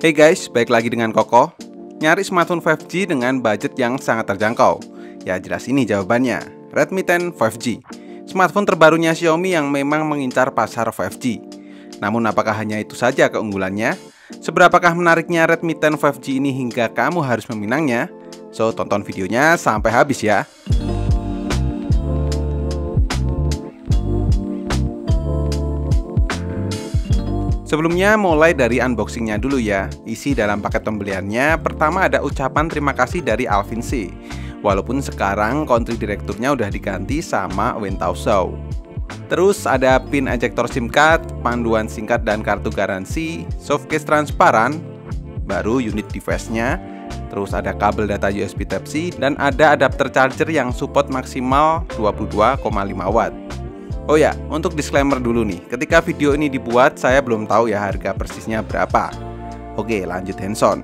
Hey guys, balik lagi dengan Koko. Nyari smartphone 5G dengan budget yang sangat terjangkau? Ya jelas ini jawabannya, Redmi 10 5G. Smartphone terbarunya Xiaomi yang memang mengincar pasar 5G. Namun apakah hanya itu saja keunggulannya? Seberapakah menariknya Redmi 10 5G ini hingga kamu harus meminangnya? So, tonton videonya sampai habis ya. Sebelumnya mulai dari unboxingnya dulu ya. Isi dalam paket pembeliannya, pertama ada ucapan terima kasih dari Alvin C. Walaupun sekarang country direkturnya udah diganti sama Wen Tao Zhou. Terus ada pin ejector SIM card, panduan singkat dan kartu garansi, softcase transparan, baru unit device-nya, terus ada kabel data USB Type-C, dan ada adapter charger yang support maksimal 22,5 watt. Oh ya, untuk disclaimer dulu nih, ketika video ini dibuat saya belum tahu ya harga persisnya berapa. Oke, lanjut hands-on.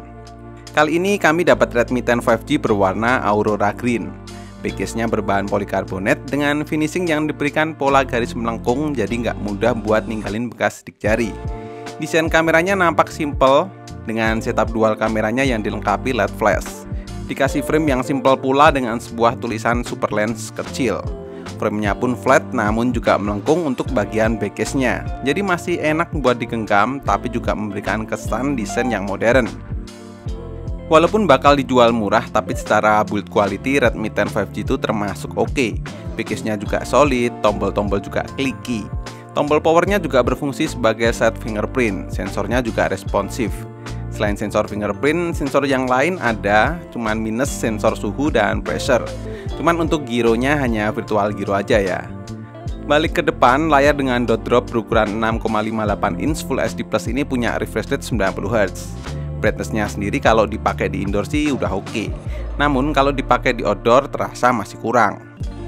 Kali ini kami dapat Redmi 10 5G berwarna Aurora Green. Backcase-nya berbahan polikarbonat dengan finishing yang diberikan pola garis melengkung, jadi nggak mudah buat ninggalin bekas sidik jari. Desain kameranya nampak simple dengan setup dual kameranya yang dilengkapi LED flash. Dikasih frame yang simple pula dengan sebuah tulisan super lens kecil. Framenya pun flat namun juga melengkung untuk bagian backcase-nya. Jadi masih enak buat digenggam tapi juga memberikan kesan desain yang modern. Walaupun bakal dijual murah tapi secara build quality Redmi 10 5G itu termasuk oke. Backcase-nya juga solid, tombol-tombol juga clicky. Tombol powernya juga berfungsi sebagai set fingerprint, sensornya juga responsif. Selain sensor fingerprint, sensor yang lain ada, cuman minus sensor suhu dan pressure. Cuman untuk gironya hanya virtual giro aja ya. Balik ke depan, layar dengan dot drop berukuran 6,58 inch Full HD Plus ini punya refresh rate 90Hz. Brightness-nya sendiri kalau dipakai di indoor sih udah oke. Namun kalau dipakai di outdoor terasa masih kurang.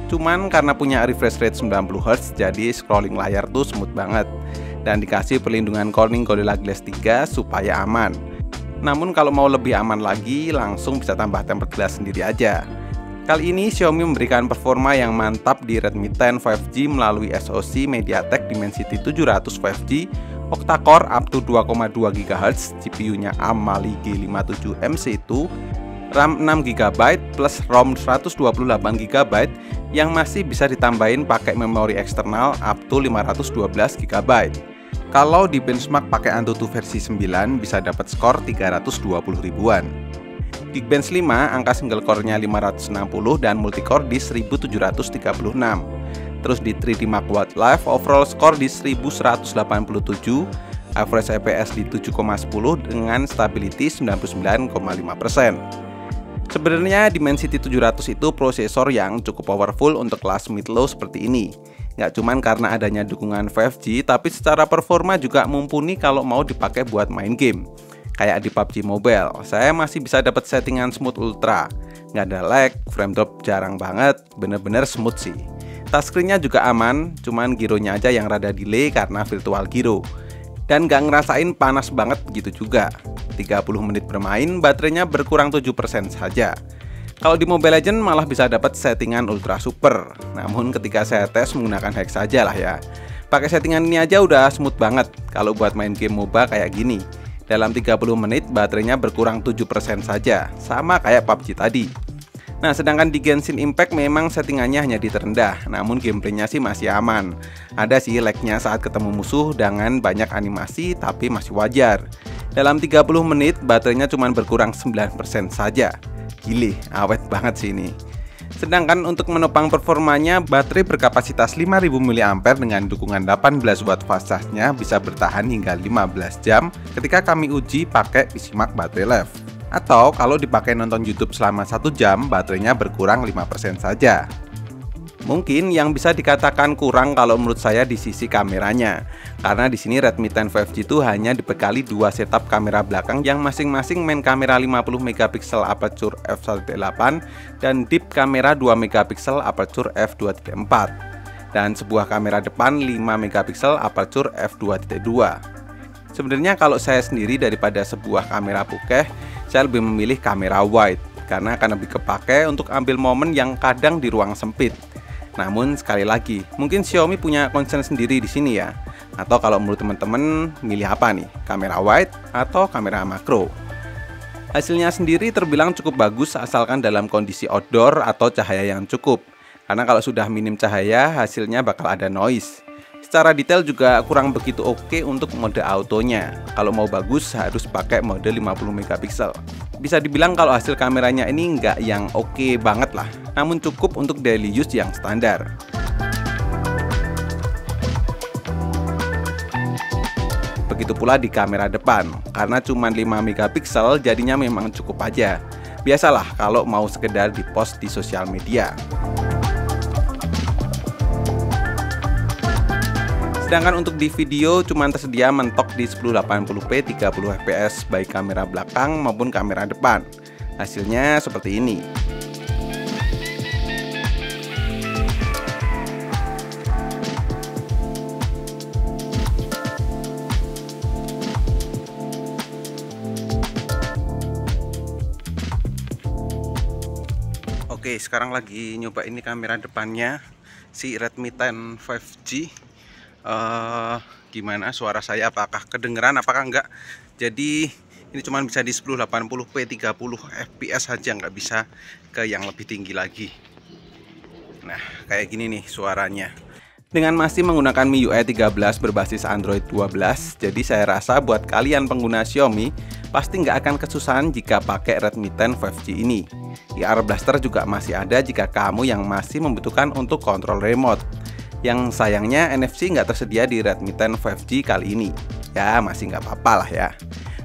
Cuman karena punya refresh rate 90Hz jadi scrolling layar tuh smooth banget. Dan dikasih perlindungan Corning Gorilla Glass 3 supaya aman. Namun kalau mau lebih aman lagi langsung bisa tambah tempered glass sendiri aja. Kali ini Xiaomi memberikan performa yang mantap di Redmi 10 5G melalui SoC MediaTek Dimensity 700 5G, octa-core up to 2,2 GHz, GPU-nya ARM Mali G57 MC2, RAM 6GB plus ROM 128GB yang masih bisa ditambahin pakai memori eksternal up to 512GB. Kalau di benchmark pakai Antutu versi 9 bisa dapat skor 320 ribuan. Geekbench 5 angka single core-nya 560 dan multicore di 1736. Terus di 3D Mark Wildlife overall score di 1187, average EPS di 7,10 dengan stability 99,5%. Sebenarnya Dimensity 700 itu prosesor yang cukup powerful untuk kelas mid-low seperti ini. Nggak cuman karena adanya dukungan 5G, tapi secara performa juga mumpuni kalau mau dipakai buat main game. Kayak di PUBG Mobile, saya masih bisa dapat settingan smooth ultra. Nggak ada lag, frame drop jarang banget, bener-bener smooth sih. Touchscreen-nya juga aman, cuman gironya aja yang rada delay karena virtual giro. Dan nggak ngerasain panas banget gitu juga. 30 menit bermain, baterainya berkurang 7% saja. Kalau di Mobile Legends malah bisa dapat settingan ultra super. Namun ketika saya tes menggunakan Hex saja lah ya. Pakai settingan ini aja udah smooth banget kalau buat main game MOBA kayak gini. Dalam 30 menit baterainya berkurang 7% saja, sama kayak PUBG tadi. Nah, sedangkan di Genshin Impact memang settingannya hanya di terendah, namun gameplaynya sih masih aman. Ada sih lag-nya saat ketemu musuh dengan banyak animasi, tapi masih wajar. Dalam 30 menit baterainya cuma berkurang 9% saja. Gile, awet banget sih ini. Sedangkan untuk menopang performanya, baterai berkapasitas 5000 mAh dengan dukungan 18 watt fast charge-nya bisa bertahan hingga 15 jam ketika kami uji pakai PCMark Battery Life. Atau kalau dipakai nonton YouTube selama 1 jam, baterainya berkurang 5% saja. Mungkin yang bisa dikatakan kurang kalau menurut saya di sisi kameranya. Karena di sini Redmi 10 5G itu hanya dibekali 2 setup kamera belakang yang masing-masing main kamera 50 megapiksel aperture f1.8 dan deep kamera 2 megapiksel aperture f2.4 dan sebuah kamera depan 5 megapiksel aperture f2.2. Sebenarnya kalau saya sendiri daripada sebuah kamera bokeh, saya lebih memilih kamera wide karena akan lebih kepake untuk ambil momen yang kadang di ruang sempit. Namun sekali lagi, mungkin Xiaomi punya concern sendiri di sini ya. Atau kalau menurut teman-teman milih apa nih? Kamera wide atau kamera makro? Hasilnya sendiri terbilang cukup bagus asalkan dalam kondisi outdoor atau cahaya yang cukup. Karena kalau sudah minim cahaya, hasilnya bakal ada noise. Secara detail juga kurang begitu oke untuk mode autonya. Kalau mau bagus harus pakai mode 50 megapiksel. Bisa dibilang kalau hasil kameranya ini nggak yang oke banget lah, namun cukup untuk daily use yang standar. Begitu pula di kamera depan, karena cuma 5 megapiksel jadinya memang cukup aja. Biasalah kalau mau sekedar dipost di sosial media. Sedangkan untuk di video cuma tersedia mentok di 1080p 30 fps baik kamera belakang maupun kamera depan. Hasilnya seperti ini. Oke, sekarang lagi nyoba ini kamera depannya si Redmi 10 5G. Gimana suara saya, apakah kedengeran apakah enggak? Jadi ini cuma bisa di 1080p 30 fps saja, nggak bisa ke yang lebih tinggi lagi. Nah, kayak gini nih suaranya. Dengan masih menggunakan MIUI 13 berbasis Android 12, jadi saya rasa buat kalian pengguna Xiaomi pasti nggak akan kesusahan jika pakai Redmi 10 5G ini. IR Blaster juga masih ada jika kamu yang masih membutuhkan untuk kontrol remote. Yang sayangnya NFC nggak tersedia di Redmi 10 5G kali ini. Ya masih nggak apa-apa lah ya.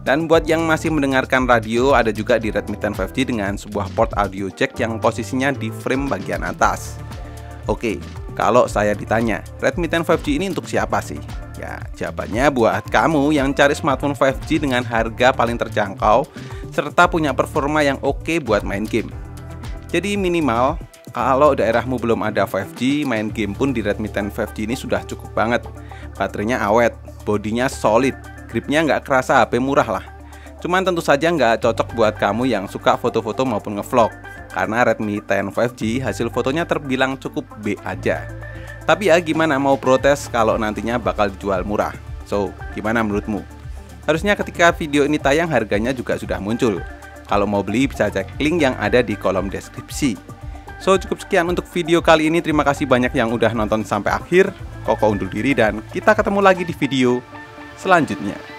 Dan buat yang masih mendengarkan radio, ada juga di Redmi 10 5G dengan sebuah port audio jack yang posisinya di frame bagian atas. Oke, kalau saya ditanya, Redmi 10 5G ini untuk siapa sih? Ya, jawabannya buat kamu yang cari smartphone 5G dengan harga paling terjangkau serta punya performa yang oke buat main game. Jadi minimal, kalau daerahmu belum ada 5G, main game pun di Redmi 10 5G ini sudah cukup banget. Baterainya awet, bodinya solid, gripnya nggak kerasa HP murah lah. Cuman tentu saja nggak cocok buat kamu yang suka foto-foto maupun ngevlog. Karena Redmi 10 5G hasil fotonya terbilang cukup B aja. Tapi ya gimana mau protes kalau nantinya bakal dijual murah. So, gimana menurutmu? Harusnya ketika video ini tayang harganya juga sudah muncul. Kalau mau beli bisa cek link yang ada di kolom deskripsi. So, cukup sekian untuk video kali ini. Terima kasih banyak yang udah nonton sampai akhir. Koko undur diri dan kita ketemu lagi di video selanjutnya.